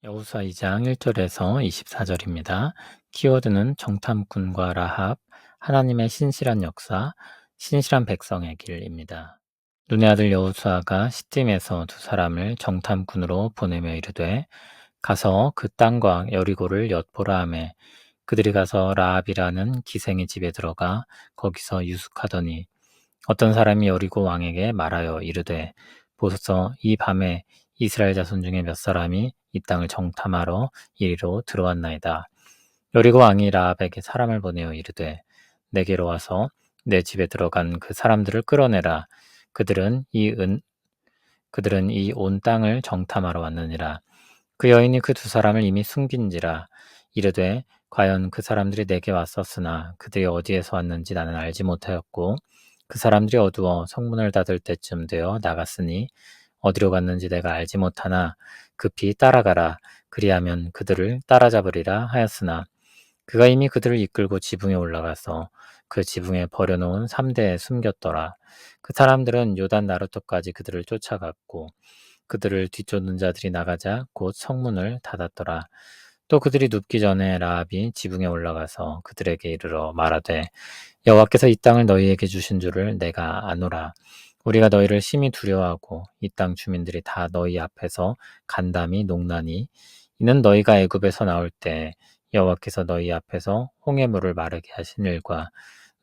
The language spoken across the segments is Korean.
여호수아 2장 1절에서 24절입니다. 키워드는 정탐꾼과 라합, 하나님의 신실한 역사, 신실한 백성의 길입니다. 눈의 아들 여호수아가 시딤에서 두 사람을 정탐꾼으로 보내며 이르되 가서 그 땅과 여리고를 엿보라 하매 그들이 가서 라합이라는 기생의 집에 들어가 거기서 유숙하더니 어떤 사람이 여리고 왕에게 말하여 이르되 보소서 이 밤에 이스라엘 자손 중에 몇 사람이 이 땅을 정탐하러 이리로 들어왔나이다. 여리고 왕이 라합에게 사람을 보내어 이르되 내게로 와서 내 집에 들어간 그 사람들을 끌어내라. 그들은 이 온 땅을 정탐하러 왔느니라. 그 여인이 그 두 사람을 이미 숨긴지라. 이르되 과연 그 사람들이 내게 왔었으나 그들이 어디에서 왔는지 나는 알지 못하였고 그 사람들이 어두워 성문을 닫을 때쯤 되어 나갔으니 어디로 갔는지 내가 알지 못하나 급히 따라가라. 그리하면 그들을 따라잡으리라 하였으나 그가 이미 그들을 이끌고 지붕에 올라가서 그 지붕에 버려놓은 삼대에 숨겼더라. 그 사람들은 요단 나루터까지 그들을 쫓아갔고 그들을 뒤쫓는 자들이 나가자 곧 성문을 닫았더라. 또 그들이 눕기 전에 라합이 지붕에 올라가서 그들에게 이르러 말하되 여호와께서 이 땅을 너희에게 주신 줄을 내가 아노라. 우리가 너희를 심히 두려워하고 이 땅 주민들이 다 너희 앞에서 간담이 녹나니 이는 너희가 애굽에서 나올 때 여호와께서 너희 앞에서 홍해물을 마르게 하신 일과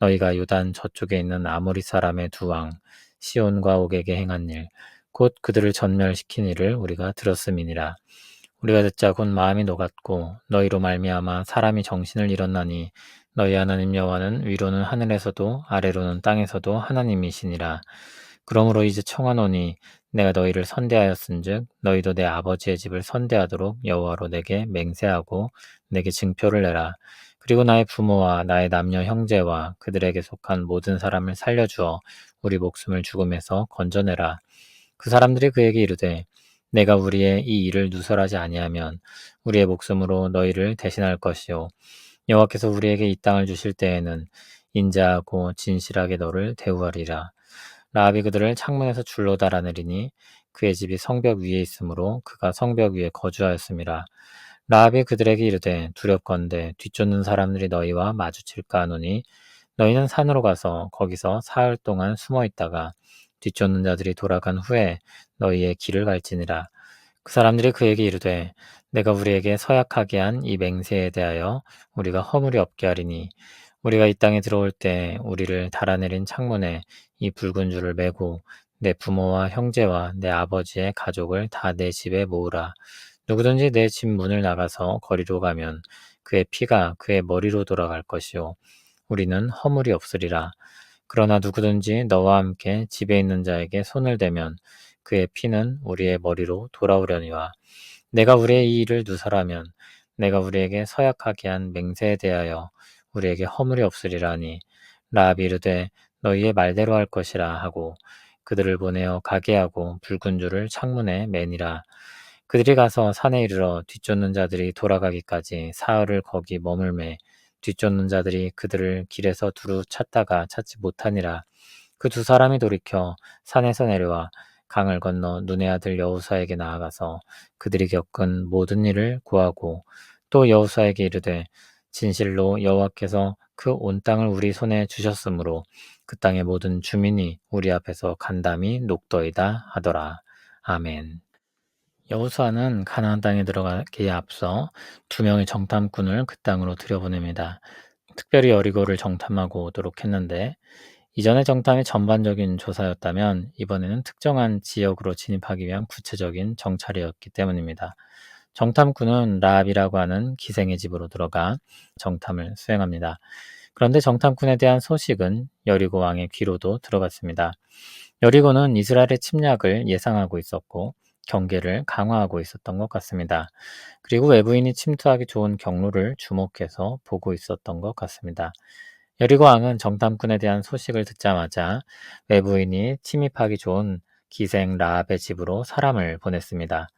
너희가 요단 저쪽에 있는 아모리 사람의 두 왕 시온과 옥에게 행한 일 곧 그들을 전멸시킨 일을 우리가 들었음이니라. 우리가 듣자 곧 마음이 녹았고 너희로 말미암아 사람이 정신을 잃었나니 너희 하나님 여호와는 위로는 하늘에서도 아래로는 땅에서도 하나님이시니라. 그러므로 이제 청하노니 내가 너희를 선대하였은즉 너희도 내 아버지의 집을 선대하도록 여호와로 내게 맹세하고 내게 증표를 내라. 그리고 나의 부모와 나의 남녀 형제와 그들에게 속한 모든 사람을 살려주어 우리 목숨을 죽음에서 건져내라. 그 사람들이 그에게 이르되 내가 우리의 이 일을 누설하지 아니하면 우리의 목숨으로 너희를 대신할 것이요 여호와께서 우리에게 이 땅을 주실 때에는 인자하고 진실하게 너를 대우하리라. 라합이 그들을 창문에서 줄로 달아내리니 그의 집이 성벽 위에 있으므로 그가 성벽 위에 거주하였음이라. 라합이 그들에게 이르되 두렵건대 뒤쫓는 사람들이 너희와 마주칠까 하노니 너희는 산으로 가서 거기서 사흘 동안 숨어 있다가 뒤쫓는 자들이 돌아간 후에 너희의 길을 갈지니라. 그 사람들이 그에게 이르되 내가 우리에게 서약하게 한 이 맹세에 대하여 우리가 허물이 없게 하리니 우리가 이 땅에 들어올 때 우리를 달아내린 창문에 이 붉은 줄을 매고 내 부모와 형제와 내 아버지의 가족을 다 내 집에 모으라. 누구든지 내 집 문을 나가서 거리로 가면 그의 피가 그의 머리로 돌아갈 것이요 우리는 허물이 없으리라. 그러나 누구든지 너와 함께 집에 있는 자에게 손을 대면 그의 피는 우리의 머리로 돌아오려니와 내가 우리의 이 일을 누설하면 내가 우리에게 서약하게 한 맹세에 대하여 우리에게 허물이 없으리라니 라합이 이르되 너희의 말대로 할 것이라 하고 그들을 보내어 가게 하고 붉은 줄을 창문에 매니라. 그들이 가서 산에 이르러 뒤쫓는 자들이 돌아가기까지 사흘을 거기 머물매 뒤쫓는 자들이 그들을 길에서 두루 찾다가 찾지 못하니라. 그 두 사람이 돌이켜 산에서 내려와 강을 건너 눈의 아들 여호수아에게 나아가서 그들이 겪은 모든 일을 고하고 또 여호수아에게 이르되 진실로 여호와께서 그 온 땅을 우리 손에 주셨으므로 그 땅의 모든 주민이 우리 앞에서 간담이 녹더이다 하더라. 아멘. 여호수아는 가나안 땅에 들어가기에 앞서 두 명의 정탐꾼을 그 땅으로 들여보냅니다. 특별히 여리고를 정탐하고 오도록 했는데 이전의 정탐이 전반적인 조사였다면 이번에는 특정한 지역으로 진입하기 위한 구체적인 정찰이었기 때문입니다. 정탐꾼은 라합이라고 하는 기생의 집으로 들어가 정탐을 수행합니다. 그런데 정탐꾼에 대한 소식은 여리고 왕의 귀로도 들어갔습니다. 여리고는 이스라엘의 침략을 예상하고 있었고 경계를 강화하고 있었던 것 같습니다. 그리고 외부인이 침투하기 좋은 경로를 주목해서 보고 있었던 것 같습니다. 여리고 왕은 정탐꾼에 대한 소식을 듣자마자 외부인이 침입하기 좋은 기생 라합의 집으로 사람을 보냈습니다.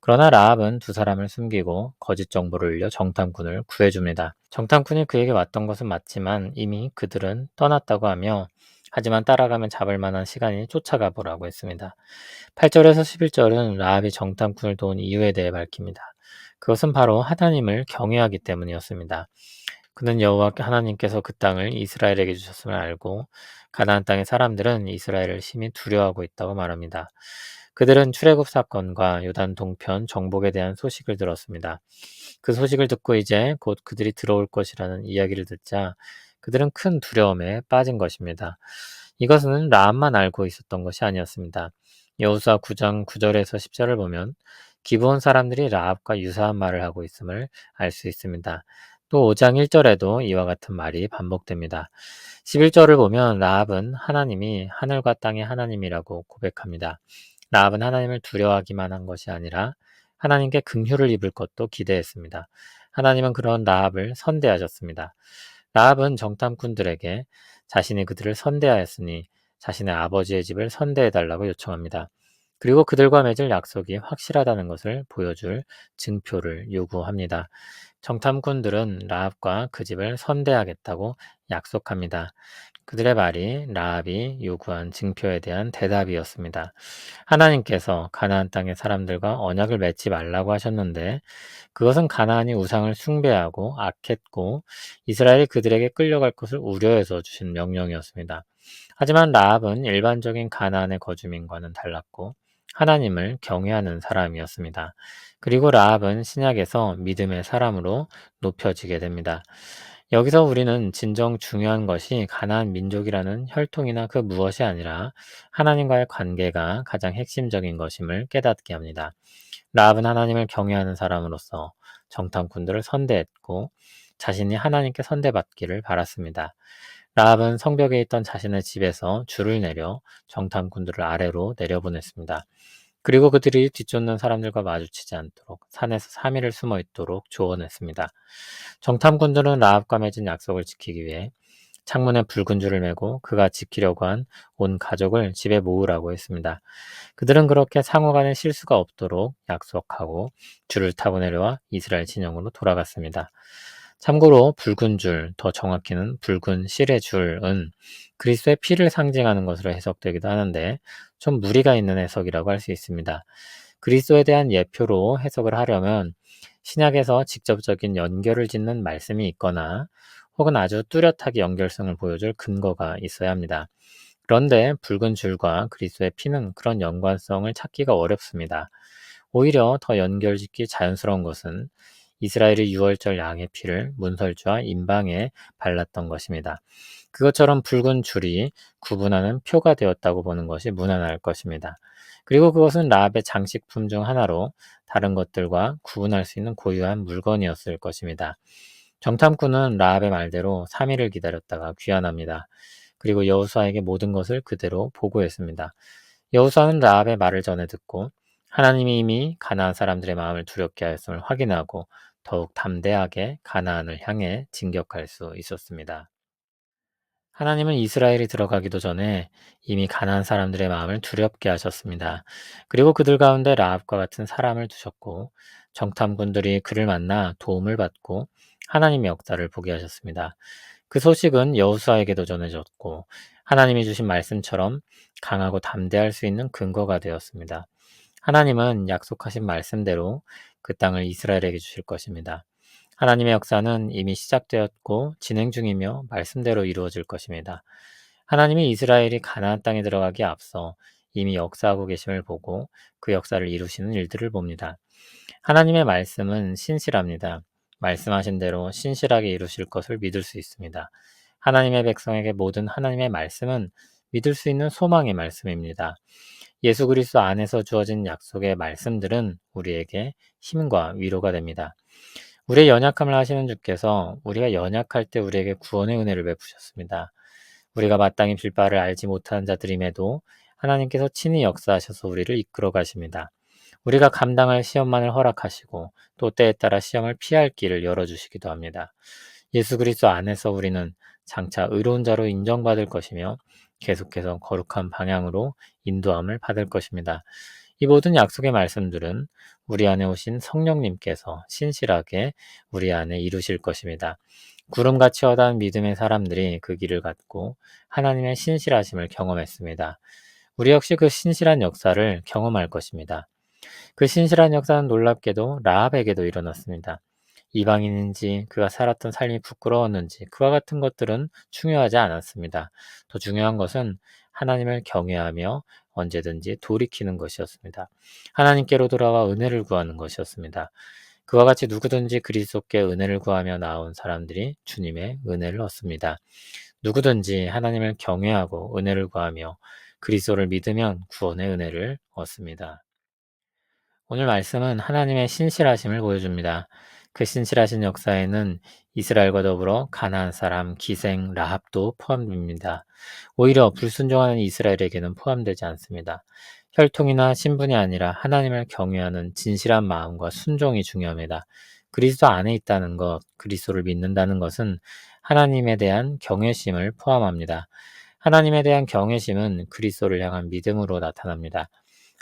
그러나 라합은 두 사람을 숨기고 거짓 정보를 흘려 정탐꾼을 구해줍니다. 정탐꾼이 그에게 왔던 것은 맞지만 이미 그들은 떠났다고 하며 하지만 따라가면 잡을 만한 시간이 쫓아가 보라고 했습니다. 8절에서 11절은 라합이 정탐꾼을 도운 이유에 대해 밝힙니다. 그것은 바로 하나님을 경외하기 때문이었습니다. 그는 여호와 하나님께서 그 땅을 이스라엘에게 주셨음을 알고 가나안 땅의 사람들은 이스라엘을 심히 두려워하고 있다고 말합니다. 그들은 출애굽 사건과 요단 동편 정복에 대한 소식을 들었습니다. 그 소식을 듣고 이제 곧 그들이 들어올 것이라는 이야기를 듣자 그들은 큰 두려움에 빠진 것입니다. 이것은 라합만 알고 있었던 것이 아니었습니다. 여호수아 9장 9절에서 10절을 보면 기브온 사람들이 라합과 유사한 말을 하고 있음을 알 수 있습니다. 또 5장 1절에도 이와 같은 말이 반복됩니다. 11절을 보면 라합은 하나님이 하늘과 땅의 하나님이라고 고백합니다. 라합은 하나님을 두려워하기만 한 것이 아니라 하나님께 긍휼을 입을 것도 기대했습니다. 하나님은 그런 라합을 선대하셨습니다. 라합은 정탐꾼들에게 자신이 그들을 선대하였으니 자신의 아버지의 집을 선대해달라고 요청합니다. 그리고 그들과 맺을 약속이 확실하다는 것을 보여줄 증표를 요구합니다. 정탐꾼들은 라합과 그 집을 선대하겠다고 약속합니다. 그들의 말이 라합이 요구한 증표에 대한 대답이었습니다. 하나님께서 가나안 땅의 사람들과 언약을 맺지 말라고 하셨는데 그것은 가나안이 우상을 숭배하고 악했고 이스라엘이 그들에게 끌려갈 것을 우려해서 주신 명령이었습니다. 하지만 라합은 일반적인 가나안의 거주민과는 달랐고 하나님을 경외하는 사람이었습니다. 그리고 라합은 신약에서 믿음의 사람으로 높여지게 됩니다. 여기서 우리는 진정 중요한 것이 가나안 민족이라는 혈통이나 그 무엇이 아니라 하나님과의 관계가 가장 핵심적인 것임을 깨닫게 합니다. 라합은 하나님을 경외하는 사람으로서 정탐꾼들을 선대했고 자신이 하나님께 선대받기를 바랐습니다. 라합은 성벽에 있던 자신의 집에서 줄을 내려 정탐꾼들을 아래로 내려보냈습니다. 그리고 그들이 뒤쫓는 사람들과 마주치지 않도록 산에서 3일을 숨어 있도록 조언했습니다. 정탐꾼들은 라합과 맺은 약속을 지키기 위해 창문에 붉은 줄을 매고 그가 지키려고 한 온 가족을 집에 모으라고 했습니다. 그들은 그렇게 상호간에 실수가 없도록 약속하고 줄을 타고 내려와 이스라엘 진영으로 돌아갔습니다. 참고로 붉은 줄, 더 정확히는 붉은 실의 줄은 그리스도의 피를 상징하는 것으로 해석되기도 하는데 좀 무리가 있는 해석이라고 할 수 있습니다. 그리스도에 대한 예표로 해석을 하려면 신약에서 직접적인 연결을 짓는 말씀이 있거나 혹은 아주 뚜렷하게 연결성을 보여줄 근거가 있어야 합니다. 그런데 붉은 줄과 그리스도의 피는 그런 연관성을 찾기가 어렵습니다. 오히려 더 연결짓기 자연스러운 것은 이스라엘이 유월절 양의 피를 문설주와 임방에 발랐던 것입니다. 그것처럼 붉은 줄이 구분하는 표가 되었다고 보는 것이 무난할 것입니다. 그리고 그것은 라합의 장식품 중 하나로 다른 것들과 구분할 수 있는 고유한 물건이었을 것입니다. 정탐꾼은 라합의 말대로 3일을 기다렸다가 귀환합니다. 그리고 여호수아에게 모든 것을 그대로 보고했습니다. 여호수아는 라합의 말을 전해 듣고 하나님이 이미 가나안 사람들의 마음을 두렵게 하였음을 확인하고 더욱 담대하게 가나안을 향해 진격할 수 있었습니다. 하나님은 이스라엘이 들어가기도 전에 이미 가나안 사람들의 마음을 두렵게 하셨습니다. 그리고 그들 가운데 라합과 같은 사람을 두셨고 정탐꾼들이 그를 만나 도움을 받고 하나님의 역사를 보게 하셨습니다. 그 소식은 여호수아에게도 전해졌고 하나님이 주신 말씀처럼 강하고 담대할 수 있는 근거가 되었습니다. 하나님은 약속하신 말씀대로 그 땅을 이스라엘에게 주실 것입니다. 하나님의 역사는 이미 시작되었고 진행 중이며 말씀대로 이루어질 것입니다. 하나님이 이스라엘이 가나안 땅에 들어가기에 앞서 이미 역사하고 계심을 보고 그 역사를 이루시는 일들을 봅니다. 하나님의 말씀은 신실합니다. 말씀하신 대로 신실하게 이루실 것을 믿을 수 있습니다. 하나님의 백성에게 모든 하나님의 말씀은 믿을 수 있는 소망의 말씀입니다. 예수 그리스도 안에서 주어진 약속의 말씀들은 우리에게 힘과 위로가 됩니다. 우리의 연약함을 아시는 주께서 우리가 연약할 때 우리에게 구원의 은혜를 베푸셨습니다. 우리가 마땅히 빌 바를 알지 못하는 자들임에도 하나님께서 친히 역사하셔서 우리를 이끌어 가십니다. 우리가 감당할 시험만을 허락하시고 또 때에 따라 시험을 피할 길을 열어주시기도 합니다. 예수 그리스도 안에서 우리는 장차 의로운 자로 인정받을 것이며 계속해서 거룩한 방향으로 인도함을 받을 것입니다. 이 모든 약속의 말씀들은 우리 안에 오신 성령님께서 신실하게 우리 안에 이루실 것입니다. 구름같이 허다한 믿음의 사람들이 그 길을 갔고 하나님의 신실하심을 경험했습니다. 우리 역시 그 신실한 역사를 경험할 것입니다. 그 신실한 역사는 놀랍게도 라합에게도 일어났습니다. 이방인인지 그가 살았던 삶이 부끄러웠는지 그와 같은 것들은 중요하지 않았습니다. 더 중요한 것은 하나님을 경외하며 언제든지 돌이키는 것이었습니다. 하나님께로 돌아와 은혜를 구하는 것이었습니다. 그와 같이 누구든지 그리스도께 은혜를 구하며 나온 사람들이 주님의 은혜를 얻습니다. 누구든지 하나님을 경외하고 은혜를 구하며 그리스도를 믿으면 구원의 은혜를 얻습니다. 오늘 말씀은 하나님의 신실하심을 보여줍니다. 그 신실하신 역사에는 이스라엘과 더불어 가나안 사람, 기생, 라합도 포함됩니다. 오히려 불순종하는 이스라엘에게는 포함되지 않습니다. 혈통이나 신분이 아니라 하나님을 경외하는 진실한 마음과 순종이 중요합니다. 그리스도 안에 있다는 것, 그리스도를 믿는다는 것은 하나님에 대한 경외심을 포함합니다. 하나님에 대한 경외심은 그리스도를 향한 믿음으로 나타납니다.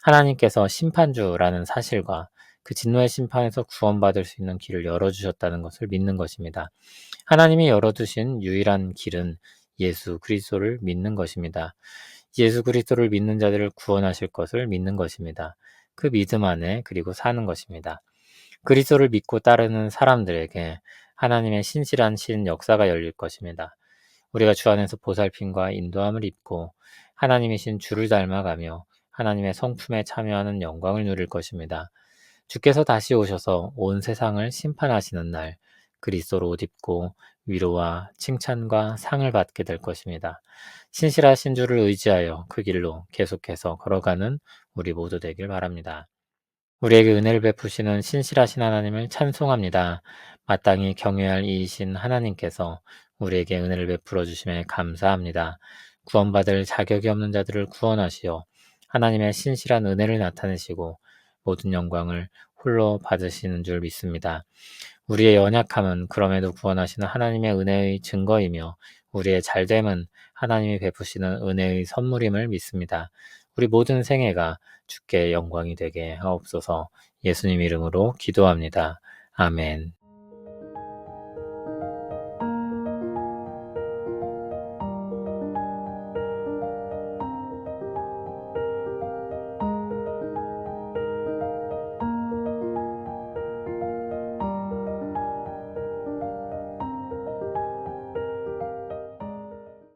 하나님께서 심판주라는 사실과 그 진노의 심판에서 구원받을 수 있는 길을 열어주셨다는 것을 믿는 것입니다. 하나님이 열어두신 유일한 길은 예수 그리스도를 믿는 것입니다. 예수 그리스도를 믿는 자들을 구원하실 것을 믿는 것입니다. 그 믿음 안에 그리고 사는 것입니다. 그리스도를 믿고 따르는 사람들에게 하나님의 신실한 신 역사가 열릴 것입니다. 우리가 주 안에서 보살핌과 인도함을 입고 하나님이신 주를 닮아가며 하나님의 성품에 참여하는 영광을 누릴 것입니다. 주께서 다시 오셔서 온 세상을 심판하시는 날 그리스도로 옷 입고 위로와 칭찬과 상을 받게 될 것입니다. 신실하신 주를 의지하여 그 길로 계속해서 걸어가는 우리 모두 되길 바랍니다. 우리에게 은혜를 베푸시는 신실하신 하나님을 찬송합니다. 마땅히 경외할 이이신 하나님께서 우리에게 은혜를 베풀어 주심에 감사합니다. 구원받을 자격이 없는 자들을 구원하시어 하나님의 신실한 은혜를 나타내시고 모든 영광을 홀로 받으시는 줄 믿습니다. 우리의 연약함은 그럼에도 구원하시는 하나님의 은혜의 증거이며 우리의 잘됨은 하나님이 베푸시는 은혜의 선물임을 믿습니다. 우리 모든 생애가 주께 영광이 되게 하옵소서. 예수님 이름으로 기도합니다. 아멘.